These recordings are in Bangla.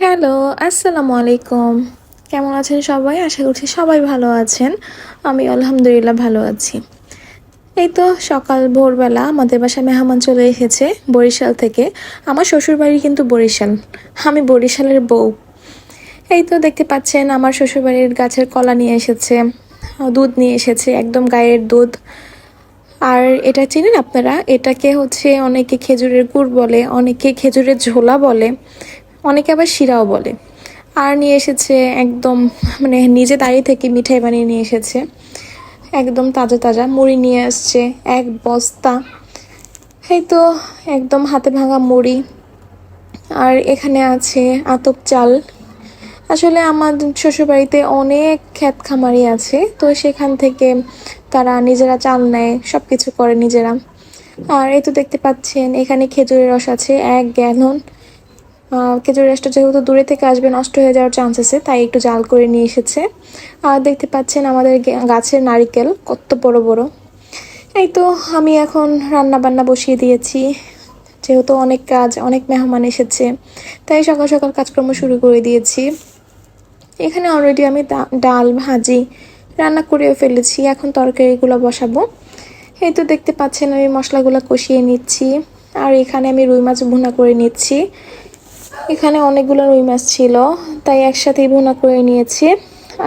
হ্যালো, আসসালামু আলাইকুম। কেমন আছেন সবাই? আশা করছি সবাই ভালো আছেন। আমি আলহামদুলিল্লাহ ভালো আছি। এই তো সকাল ভোরবেলা আমাদের বাসায় মেহমান চলে এসেছে বরিশাল থেকে। আমার শ্বশুরবাড়ি কিন্তু বরিশাল। আমি বরিশালের বউ। এই তো দেখতে পাচ্ছেন আমার শ্বশুরবাড়ির গাছের কলা নিয়ে এসেছে, দুধ নিয়ে এসেছে, একদম গায়ের দুধ। আর এটা চিনেন আপনারা? এটাকে হচ্ছে অনেকে খেজুরের গুড় বলে, অনেকে খেজুরের ঝোলা বলে, অনেকে আবার শিরাও বলে। আর নিয়ে এসেছে একদম, মানে নিজে দাঁড়িয়ে থেকে মিঠাই বানিয়ে নিয়ে এসেছে, একদম তাজা তাজা মুড়ি নিয়ে আসছে 1 বস্তা। এই তো একদম হাতে ভাঙা মুড়ি। আর এখানে আছে আতপ চাল। আসলে আমার শ্বশুরবাড়িতে অনেক ক্ষেত খামারি আছে, তো সেখান থেকে তারা নিজেরা চাল নেয়, সব কিছু করে নিজেরা। আর এই তো দেখতে পাচ্ছেন এখানে খেজুরের রস আছে 1 গ্যালন। খেজুরের রসটা যেহেতু দূরে থেকে আসবে, নষ্ট হয়ে যাওয়ার চান্স আছে, তাই একটু জাল করে নিয়ে এসেছে। আর দেখতে পাচ্ছেন আমাদের গাছের নারিকেল কত বড় বড়। এই তো আমি এখন রান্না বান্না বসিয়ে দিয়েছি, যেহেতু অনেক কাজ, অনেক মেহমান এসেছে, তাই সকাল সকাল কাজকর্ম শুরু করে দিয়েছি। এখানে অলরেডি আমি ডাল ভাজি রান্না করেও ফেলেছি, এখন তরকারিগুলো বসাবো। এই তো দেখতে পাচ্ছেন আমি মশলাগুলো কষিয়ে নিচ্ছি। আর এখানে আমি রুই মাছ ভুনা করে নিচ্ছি। এখানে অনেকগুলো রুই মাছ ছিল, তাই একসাথেই ভুনা করে নিয়েছি।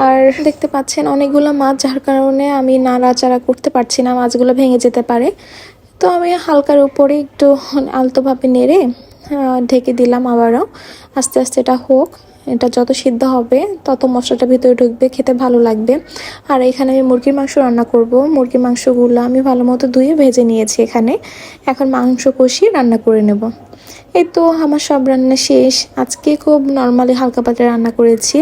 আর দেখতে পাচ্ছেন অনেকগুলো মাছ, যার কারণে আমি নাড়াচাড়া করতে পারছি না, মাছগুলো ভেঙে যেতে পারে। তো আমি হালকার উপরে একটু আলতোভাবে নেড়ে ঢেকে দিলাম আবারও। আস্তে আস্তে এটা হোক, এটা যত সিদ্ধ হবে তত মশলাটা ভিতরে ঢুকবে, খেতে ভালো লাগবে। আর এখানে আমি মুরগির মাংস রান্না করব। মুরগির মাংসগুলো আমি ভালো মতো ধুয়ে ভেজে নিয়েছি এখানে। এখন মাংস কষিয়ে রান্না করে নেব। এই তো আমার সব রান্না শেষ। আজকে খুব নর্মালি হালকা পাতলা রান্না করেছি।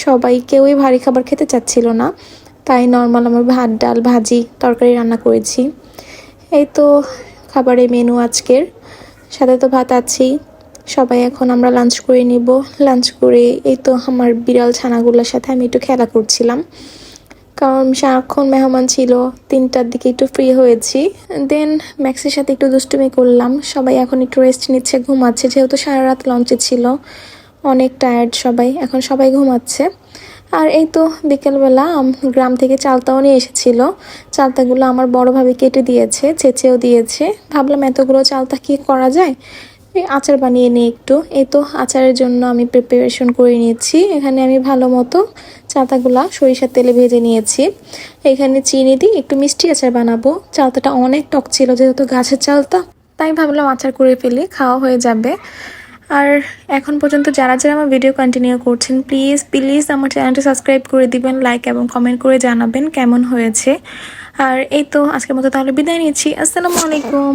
সবাই কেউই ভারী খাবার খেতে চাচ্ছিল না, তাই নর্মাল আমার ভাত ডাল ভাজি তরকারি রান্না করেছি। এই তো খাবারের মেনু আজকের, সাথে তো ভাত আছেই। সবাই এখন আমরা লাঞ্চ করে নিব। লাঞ্চ করে এই তো আমার বিড়াল ছানাগুলোর সাথে আমি একটু খেলা করছিলাম, কারণ সারাক্ষণ মেহমান ছিল। 3টার দিকে একটু ফ্রি হয়েছি, দেন ম্যাক্সের সাথে একটু দুষ্টুমি করলাম। সবাই এখন একটু রেস্ট নিচ্ছে, ঘুমাচ্ছে, যেহেতু সারা রাত লঞ্চে ছিল, অনেক টায়ার্ড সবাই, এখন সবাই ঘুমাচ্ছে। আর এই তো বিকেলবেলা গ্রাম থেকে চালতাও নিয়ে এসেছিল। চালতাগুলো আমার বড়োভাবে কেটে দিয়েছে, চেঁচেও দিয়েছে। ভাবলাম এতগুলো চালতা কি করা যায়, আচার বানিয়ে নিই একটু। এই তো আচারের জন্য আমি প্রিপারেশন করে নিয়েছি। এখানে আমি ভালো মতো চালতাগুলা সরিষার তেলে ভেজে নিয়েছি। এখানে চিনি দিয়ে একটু মিষ্টি আচার বানাবো। চালতাটা অনেক টক ছিল, যেহেতু গাছের চালতা, তাই ভাবলাম আচার করে ফেলি, খাওয়া হয়ে যাবে। আর এখন পর্যন্ত যারা যারা আমার ভিডিও কন্টিনিউ করছেন, প্লিজ প্লিজ আমার চ্যানেলটা সাবস্ক্রাইব করে দিবেন, লাইক এবং কমেন্ট করে জানাবেন কেমন হয়েছে। আর এই তো আজকের মতো তাহলে বিদায় নিচ্ছি। আসসালামু আলাইকুম।